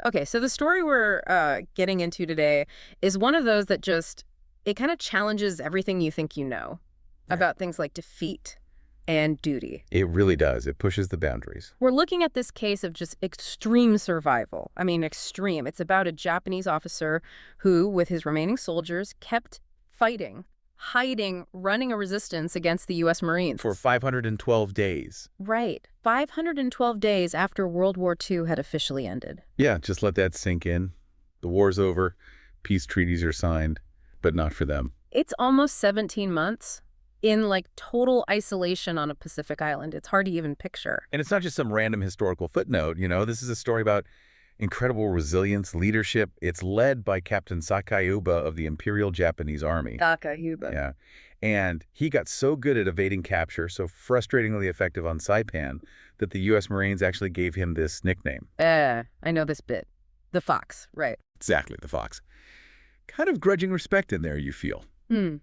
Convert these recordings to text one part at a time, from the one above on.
Okay, so the story we're getting into today is one of those that it kind of challenges everything you think you know Yeah. about things like defeat and duty. It really does. It pushes the boundaries. We're looking at this case of just extreme survival. I mean, extreme. It's about a Japanese officer who, with his remaining soldiers, kept fighting, hiding, running a resistance against the U.S. Marines. For 512 days. Right. 512 days after World War II had officially ended. Yeah, just let that sink in. The war's over. Peace treaties are signed, but not for them. It's almost 17 months in total isolation on a Pacific island. It's hard to even picture. And it's not just some random historical footnote, This is a story about incredible resilience, leadership. It's led by Captain Sakae of the Imperial Japanese Army. Sakae. Yeah. And he got so good at evading capture, so frustratingly effective on Saipan, that the U.S. Marines actually gave him this nickname. I know this bit. The Fox, right. Exactly, the Fox. Kind of grudging respect in there, you feel. Hmm.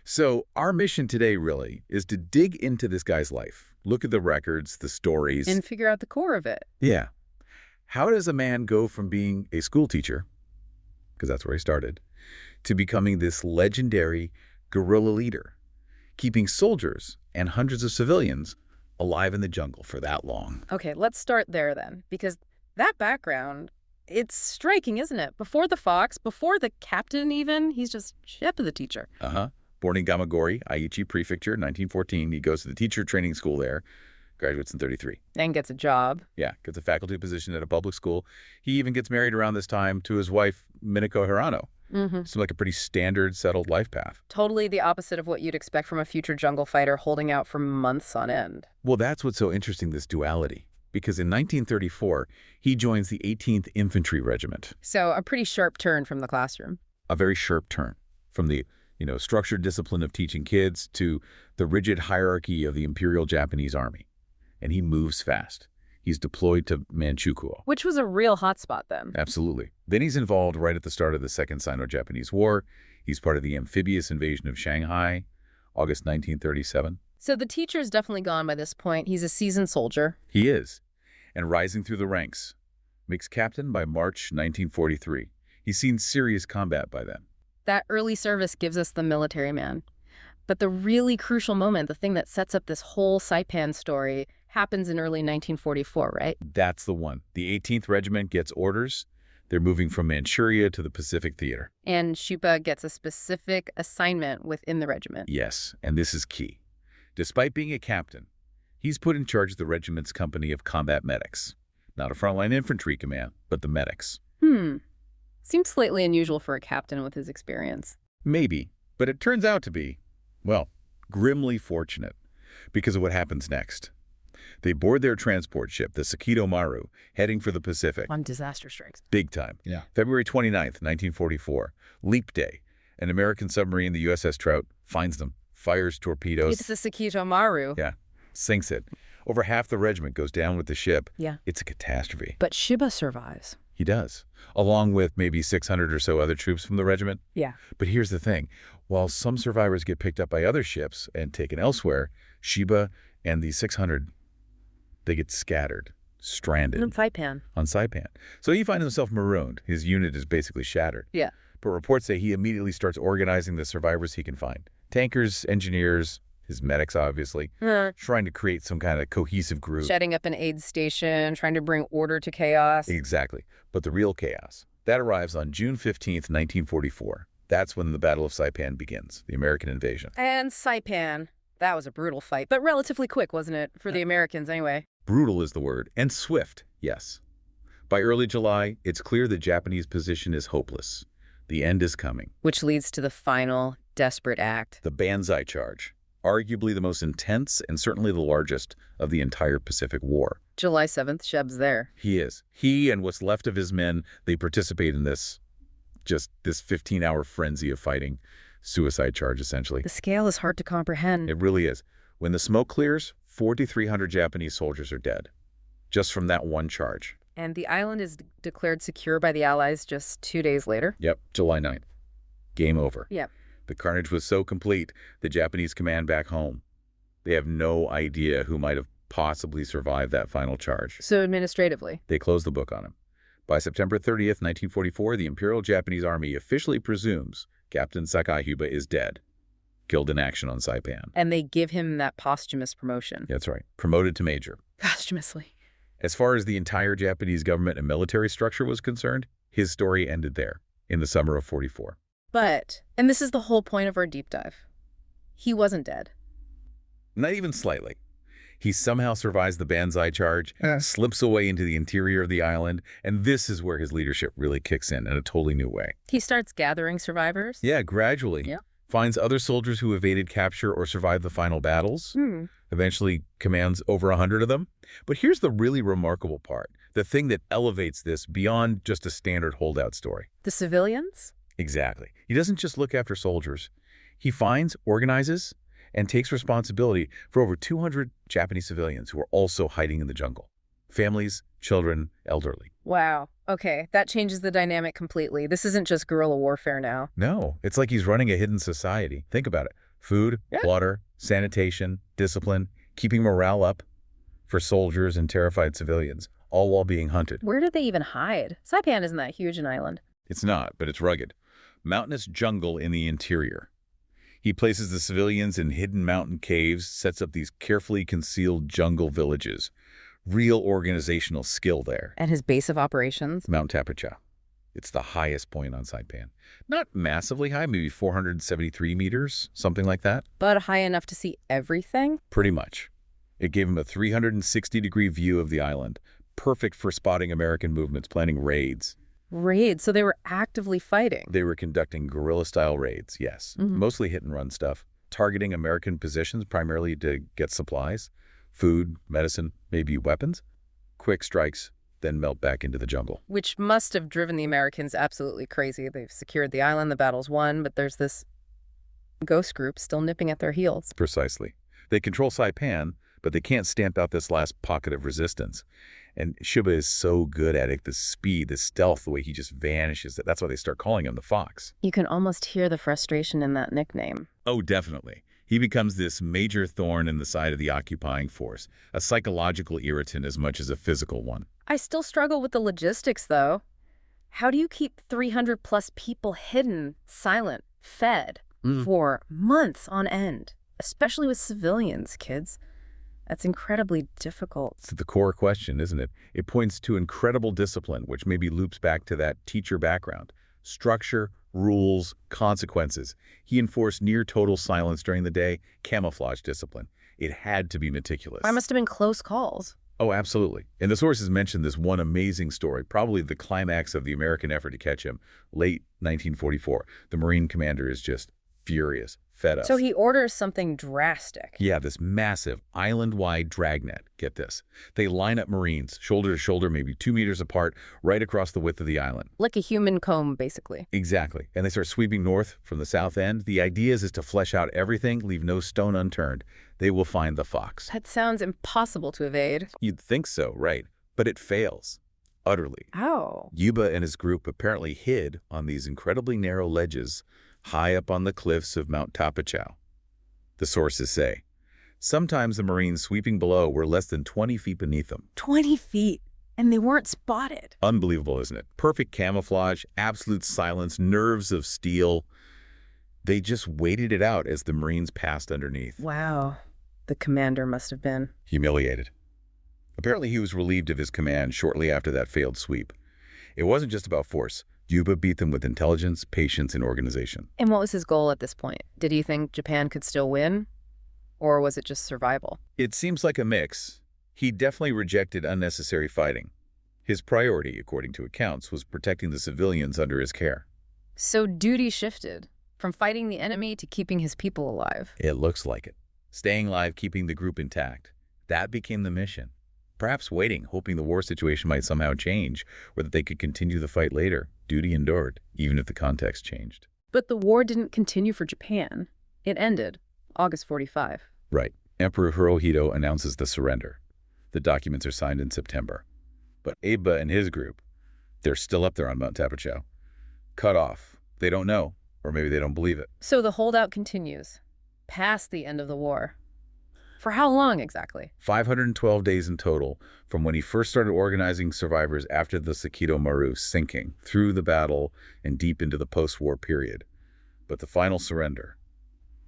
So our mission today really is to dig into this guy's life, look at the records, the stories. And figure out the core of it. Yeah. How does a man go from being a school teacher, because that's where he started, to becoming this legendary guerrilla leader, keeping soldiers and hundreds of civilians alive in the jungle for that long? Okay, let's start there then, because that background, it's striking, isn't it? Before the Fox, before the captain even, he's just Shep the teacher. Born in Gamagori, Aichi Prefecture, 1914. He goes to the teacher training school there, graduates in 33. And gets a job. Yeah, gets a faculty position at a public school. He even gets married around this time to his wife, Minako Hirano. Seems like a pretty standard, settled life path. Totally the opposite of what you'd expect from a future jungle fighter holding out for months on end. Well, that's what's so interesting, this duality. Because in 1934, he joins the 18th Infantry Regiment. So a pretty sharp turn from the classroom. A very sharp turn from the, structured discipline of teaching kids to the rigid hierarchy of the Imperial Japanese Army. And he moves fast. He's deployed to Manchukuo. Which was a real hotspot then. Absolutely. Then he's involved right at the start of the Second Sino-Japanese War. He's part of the amphibious invasion of Shanghai, August 1937. So the teacher's definitely gone by this point. He's a seasoned soldier. He is. And rising through the ranks. Makes captain by March 1943. He's seen serious combat by then. That early service gives us the military man. But the really crucial moment, the thing that sets up this whole Saipan story, happens in early 1944, right? That's the one. The 18th Regiment gets orders. They're moving from Manchuria to the Pacific Theater. And Shupa gets a specific assignment within the regiment. Yes, and this is key. Despite being a captain, he's put in charge of the regiment's company of combat medics. Not a frontline infantry command, but the medics. Seems slightly unusual for a captain with his experience. Maybe, but it turns out to be, well, grimly fortunate because of what happens next. They board their transport ship, the Sakito Maru, heading for the Pacific. On disaster strikes. Big time. Yeah. February 29th, 1944. Leap day. An American submarine, the USS Trout, finds them, fires torpedoes. It's the Sakito Maru. Yeah, sinks it. Over half the regiment goes down with the ship. Yeah. It's a catastrophe. But Shiba survives. He does, along with maybe 600 or so other troops from the regiment. Yeah. But here's the thing. While some survivors get picked up by other ships and taken elsewhere, Shiba and the 600, they get scattered, stranded. On Saipan. So he finds himself marooned. His unit is basically shattered. Yeah. But reports say he immediately starts organizing the survivors he can find. Tankers, engineers, his medics, obviously, trying to create some kind of cohesive group. Setting up an aid station, trying to bring order to chaos. Exactly. But the real chaos, that arrives on June 15th, 1944. That's when the Battle of Saipan begins, the American invasion. And Saipan. That was a brutal fight, but relatively quick, wasn't it? For the Americans, anyway. Brutal is the word, and swift, yes. By early July, it's clear the Japanese position is hopeless. The end is coming. Which leads to the final, desperate act. The Banzai Charge, arguably the most intense and certainly the largest of the entire Pacific War. July 7th, Sheb's there. He is. He and what's left of his men, they participate in this 15-hour frenzy of fighting. Suicide charge, essentially. The scale is hard to comprehend. It really is. When the smoke clears, 4,300 Japanese soldiers are dead, just from that one charge. And the island is declared secure by the Allies just 2 days later? Yep, July 9th. Game over. Yep. The carnage was so complete, the Japanese command back home, they have no idea who might have possibly survived that final charge. So administratively? They closed the book on him. By September 30th, 1944, the Imperial Japanese Army officially presumes Captain Sakae is dead, killed in action on Saipan. And they give him that posthumous promotion. That's right, promoted to major. Posthumously. As far as the entire Japanese government and military structure was concerned, his story ended there, in the summer of 44. But, and this is the whole point of our deep dive, he wasn't dead. Not even slightly. He somehow survives the Banzai charge, slips away into the interior of the island, and this is where his leadership really kicks in a totally new way. He starts gathering survivors? Yeah, gradually. Yeah. Finds other soldiers who evaded capture or survived the final battles. Eventually commands over 100 of them. But here's the really remarkable part, the thing that elevates this beyond just a standard holdout story. The civilians? Exactly. He doesn't just look after soldiers. He finds, organizes, and takes responsibility for over 200 Japanese civilians who are also hiding in the jungle. Families, children, elderly. Wow. Okay, that changes the dynamic completely. This isn't just guerrilla warfare now. No, it's like he's running a hidden society. Think about it. Food, water, sanitation, discipline, keeping morale up for soldiers and terrified civilians, all while being hunted. Where did they even hide? Saipan isn't that huge an island. It's not, but it's rugged. Mountainous jungle in the interior. He places the civilians in hidden mountain caves, sets up these carefully concealed jungle villages. Real organizational skill there. And his base of operations? Mount Tapacha. It's the highest point on Saipan. Not massively high, maybe 473 meters, something like that. But high enough to see everything? Pretty much. It gave him a 360-degree view of the island, perfect for spotting American movements, planning raids. Raids? So they were actively fighting? They were conducting guerrilla-style raids, yes. Mostly hit-and-run stuff, targeting American positions primarily to get supplies, food, medicine, maybe weapons. Quick strikes, then melt back into the jungle. Which must have driven the Americans absolutely crazy. They've secured the island, the battle's won, but there's this ghost group still nipping at their heels. Precisely. They control Saipan, but they can't stamp out this last pocket of resistance. And Shiba is so good at it, the speed, the stealth, the way he just vanishes. That's why they start calling him the Fox. You can almost hear the frustration in that nickname. Oh, definitely. He becomes this major thorn in the side of the occupying force, a psychological irritant as much as a physical one. I still struggle with the logistics, though. How do you keep 300-plus people hidden, silent, fed for months on end, especially with civilians, kids? That's incredibly difficult. It's the core question, isn't it? It points to incredible discipline, which maybe loops back to that teacher background. Structure, rules, consequences. He enforced near-total silence during the day, camouflage discipline. It had to be meticulous. There must have been close calls. Oh, absolutely. And the sources mention this one amazing story, probably the climax of the American effort to catch him, late 1944. The Marine commander is just furious, fed up. So he orders something drastic. Yeah, this massive island-wide dragnet. Get this. They line up Marines, shoulder to shoulder, maybe 2 meters apart, right across the width of the island. Like a human comb, basically. Exactly. And they start sweeping north from the south end. The idea is to flesh out everything, leave no stone unturned. They will find the Fox. That sounds impossible to evade. You'd think so, right? But it fails. Utterly. How? Yuba and his group apparently hid on these incredibly narrow ledges high up on the cliffs of Mount Tapachow. The sources say, sometimes the Marines sweeping below were less than 20 feet beneath them. 20 feet? And they weren't spotted? Unbelievable, isn't it? Perfect camouflage, absolute silence, nerves of steel. They just waited it out as the Marines passed underneath. Wow. The commander must have been humiliated. Apparently he was relieved of his command shortly after that failed sweep. It wasn't just about force. Yuba beat them with intelligence, patience, and organization. And what was his goal at this point? Did he think Japan could still win? Or was it just survival? It seems like a mix. He definitely rejected unnecessary fighting. His priority, according to accounts, was protecting the civilians under his care. So duty shifted from fighting the enemy to keeping his people alive. It looks like it. Staying alive, keeping the group intact. That became the mission. Perhaps waiting, hoping the war situation might somehow change, or that they could continue the fight later. Duty endured, even if the context changed. But the war didn't continue for Japan. It ended, August 45. Right. Emperor Hirohito announces the surrender. The documents are signed in September. But Aba and his group, they're still up there on Mount Tapachow. Cut off. They don't know, or maybe they don't believe it. So the holdout continues, past the end of the war. For how long exactly? 512 days in total from when he first started organizing survivors after the Sakito Maru sinking, through the battle and deep into the post-war period. But the final surrender,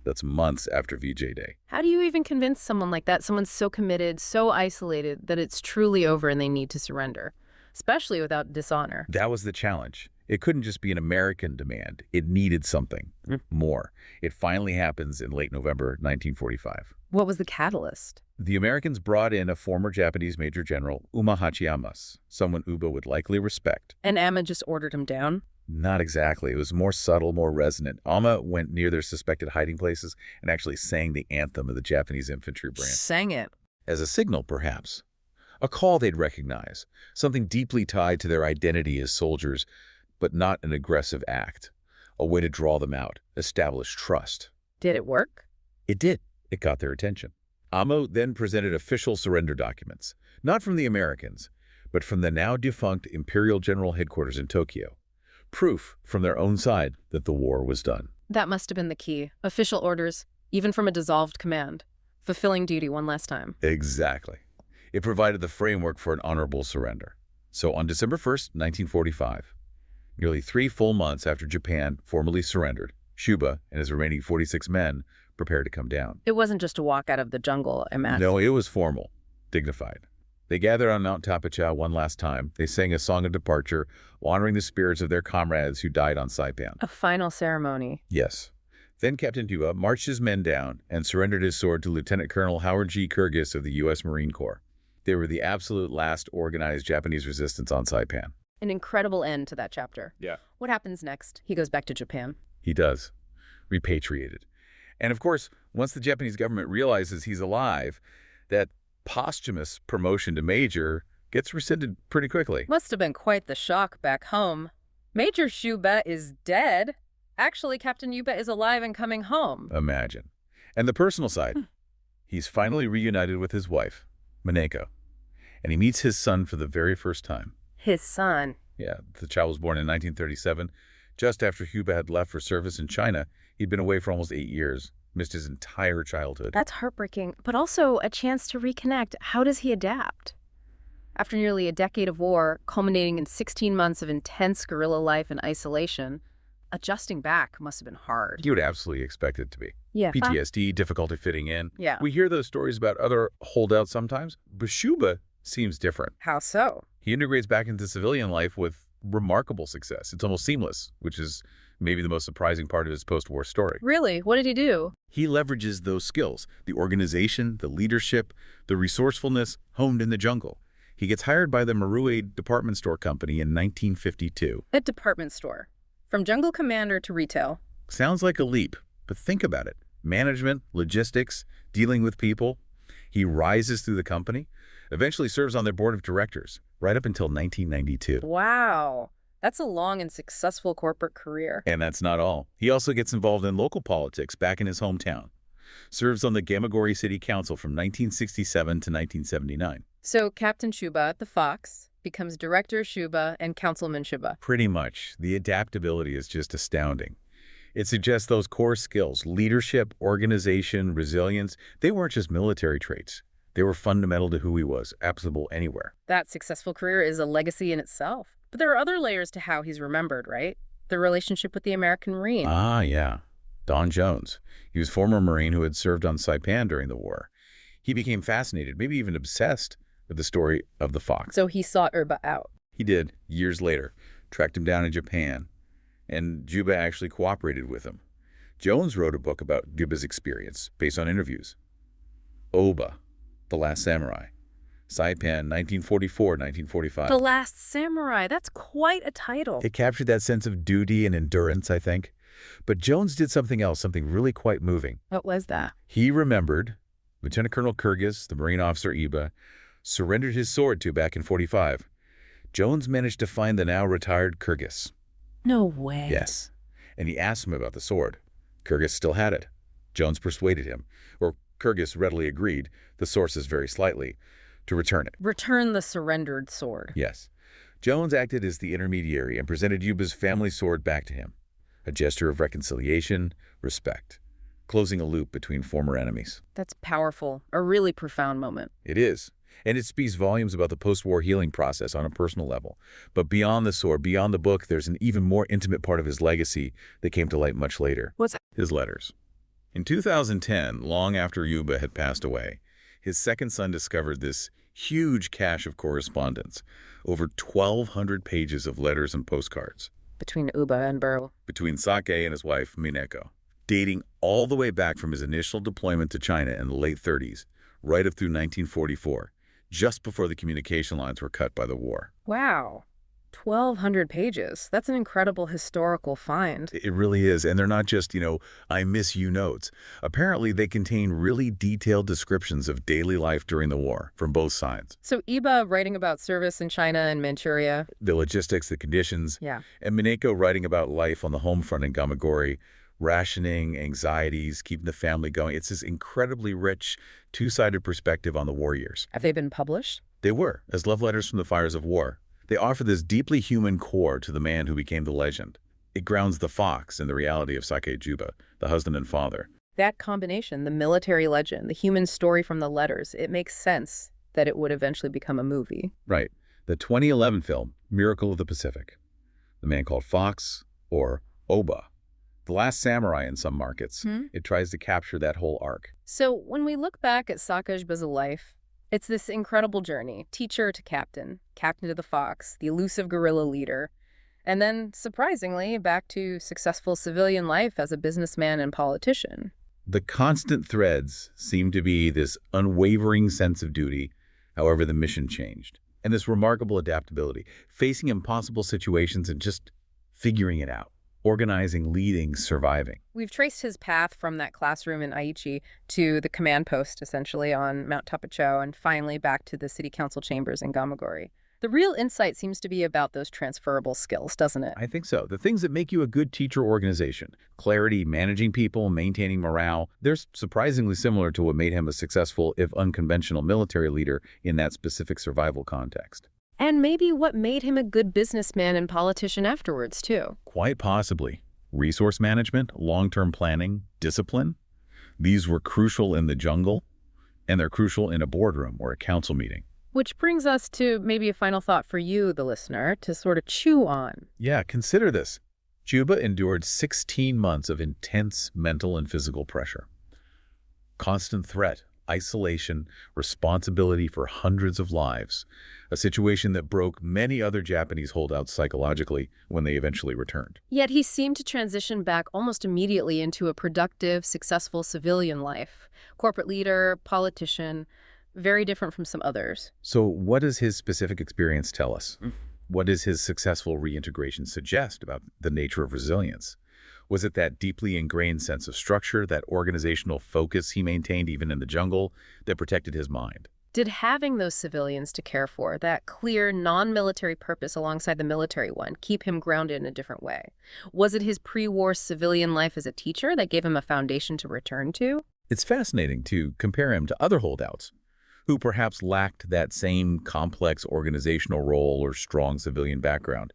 that's months after VJ Day. How do you even convince someone like that, someone so committed, so isolated, that it's truly over and they need to surrender, especially without dishonor? That was the challenge. It couldn't just be an American demand. It needed something more. It finally happens in late November 1945. What was the catalyst? The Americans brought in a former Japanese Major General, Uma Hachiyamas, someone Uba would likely respect. And Amma just ordered him down? Not exactly. It was more subtle, more resonant. Ama went near their suspected hiding places and actually sang the anthem of the Japanese infantry branch. Sang it. As a signal, perhaps. A call they'd recognize. Something deeply tied to their identity as soldiers, but not an aggressive act. A way to draw them out, establish trust. Did it work? It did. It got their attention. Amo then presented official surrender documents, not from the Americans, but from the now-defunct Imperial General Headquarters in Tokyo. Proof from their own side that the war was done. That must have been the key. Official orders, even from a dissolved command. Fulfilling duty one last time. Exactly. It provided the framework for an honorable surrender. So on December 1st, 1945, nearly 3 full months after Japan formally surrendered, Shuba and his remaining 46 men prepared to come down. It wasn't just a walk out of the jungle, I imagine. No, it was formal, dignified. They gathered on Mount Tapacha one last time. They sang a song of departure, honoring the spirits of their comrades who died on Saipan. A final ceremony. Yes. Then Captain Dua marched his men down and surrendered his sword to Lieutenant Colonel Howard G. Kyrgyz of the U.S. Marine Corps. They were the absolute last organized Japanese resistance on Saipan. An incredible end to that chapter. Yeah. What happens next? He goes back to Japan. He does. Repatriated. And of course, once the Japanese government realizes he's alive, that posthumous promotion to major gets rescinded pretty quickly. Must have been quite the shock back home. Major Shuba is dead. Actually, Captain Yuba is alive and coming home. Imagine. And the personal side. He's finally reunited with his wife, Mineko, and he meets his son for the very first time. His son. Yeah, the child was born in 1937. Just after Huba had left for service in China, he'd been away for almost 8 years, missed his entire childhood. That's heartbreaking, but also a chance to reconnect. How does he adapt? After nearly a decade of war, culminating in 16 months of intense guerrilla life and isolation, adjusting back must have been hard. You would absolutely expect it to be. Yeah. PTSD, difficulty fitting in. Yeah. We hear those stories about other holdouts sometimes, but Shuba seems different. How so? He integrates back into civilian life with remarkable success. It's almost seamless, which is maybe the most surprising part of his post-war story. Really? What did he do? He leverages those skills, the organization, the leadership, the resourcefulness honed in the jungle. He gets hired by the Marue department store company in 1952. A department store. From jungle commander to retail. Sounds like a leap, but think about it. Management, logistics, dealing with people. He rises through the company, eventually serves on their board of directors, right up until 1992. Wow. That's a long and successful corporate career. And that's not all. He also gets involved in local politics back in his hometown. Serves on the Gamagori City Council from 1967 to 1979. So Captain Shuba, the Fox, becomes Director Shuba and Councilman Shuba. Pretty much. The adaptability is just astounding. It suggests those core skills, leadership, organization, resilience, they weren't just military traits. They were fundamental to who he was, applicable anywhere. That successful career is a legacy in itself. But there are other layers to how he's remembered, right? The relationship with the American Marine. Ah, yeah. Don Jones. He was a former Marine who had served on Saipan during the war. He became fascinated, maybe even obsessed, with the story of the Fox. So he sought Urba out. He did, years later. Tracked him down in Japan. And Juba actually cooperated with him. Jones wrote a book about Juba's experience, based on interviews. Oba, The Last Samurai. Saipan, 1944-1945. The Last Samurai. That's quite a title. It captured that sense of duty and endurance, I think. But Jones did something else, something really quite moving. What was that? He remembered Lieutenant Colonel Kyrgyz, the Marine officer Iba, surrendered his sword to back in 45. Jones managed to find the now retired Kyrgyz. No way. Yes. And he asked him about the sword. Kyrgyz still had it. Jones persuaded him, or Kyrgyz readily agreed, the sources vary slightly, to return it. Return the surrendered sword. Yes. Jones acted as the intermediary and presented Yuba's family sword back to him. A gesture of reconciliation, respect. closing a loop between former enemies. That's powerful, a really profound moment. It is. And it speaks volumes about the post-war healing process on a personal level. But beyond the sword, beyond the book, there's an even more intimate part of his legacy that came to light much later. What's that? His letters. In 2010, long after Yuba had passed away, his second son discovered this huge cache of correspondence, over 1,200 pages of letters and postcards. Between Uba and Burrow. Between Sakae and his wife, Mineko, dating all the way back from his initial deployment to China in the late 30s, right up through 1944, just before the communication lines were cut by the war. Wow. 1,200 pages. That's an incredible historical find. It really is. And they're not just, I miss you notes. Apparently, they contain really detailed descriptions of daily life during the war from both sides. So Iba writing about service in China and Manchuria. The logistics, the conditions. Yeah. And Mineko writing about life on the home front in Gamagori, rationing, anxieties, keeping the family going. It's this incredibly rich, two-sided perspective on the war years. Have they been published? They were, as love letters from the fires of war. They offer this deeply human core to the man who became the legend. It grounds the fox in the reality of Sakae Juba, the husband and father. That combination, the military legend, the human story from the letters, it makes sense that it would eventually become a movie. Right. The 2011 film, Miracle of the Pacific. The Man Called Fox, or Oba. The Last Samurai in some markets. It tries to capture that whole arc. So when we look back at Sakae Juba's life, it's this incredible journey, teacher to captain, captain to the fox, the elusive guerrilla leader, and then, surprisingly, back to successful civilian life as a businessman and politician. The constant threads seem to be this unwavering sense of duty, however the mission changed, and this remarkable adaptability, facing impossible situations and just figuring it out. Organizing, leading, surviving. We've traced his path from that classroom in Aichi to the command post, essentially, on Mount Tapacho, and finally back to the city council chambers in Gamagori. The real insight seems to be about those transferable skills, doesn't it? I think so. The things that make you a good teacher organization, clarity, managing people, maintaining morale, they're surprisingly similar to what made him a successful, if unconventional, military leader in that specific survival context. And maybe what made him a good businessman and politician afterwards, too. Quite possibly. Resource management, long-term planning, discipline. These were crucial in the jungle, and they're crucial in a boardroom or a council meeting. Which brings us to maybe a final thought for you, the listener, to sort of chew on. Yeah, consider this. Juba endured 16 months of intense mental and physical pressure. Constant threat, isolation, responsibility for hundreds of lives, a situation that broke many other Japanese holdouts psychologically when they eventually returned. Yet he seemed to transition back almost immediately into a productive, successful civilian life. Corporate leader, politician, very different from some others. So what does his specific experience tell us? What does his successful reintegration suggest about the nature of resilience? Was it that deeply ingrained sense of structure, that organizational focus he maintained even in the jungle, that protected his mind? Did having those civilians to care for, that clear non-military purpose alongside the military one, keep him grounded in a different way? Was it his pre-war civilian life as a teacher that gave him a foundation to return to? It's fascinating to compare him to other holdouts who perhaps lacked that same complex organizational role or strong civilian background.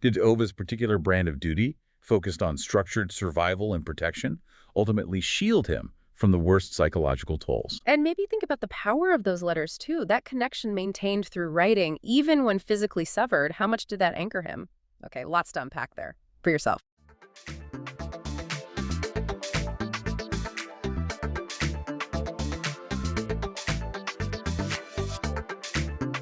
Did Oba's particular brand of duty, focused on structured survival and protection, ultimately shield him from the worst psychological tolls? And maybe think about the power of those letters, too. That connection maintained through writing, even when physically severed, how much did that anchor him? Okay, lots to unpack there for yourself.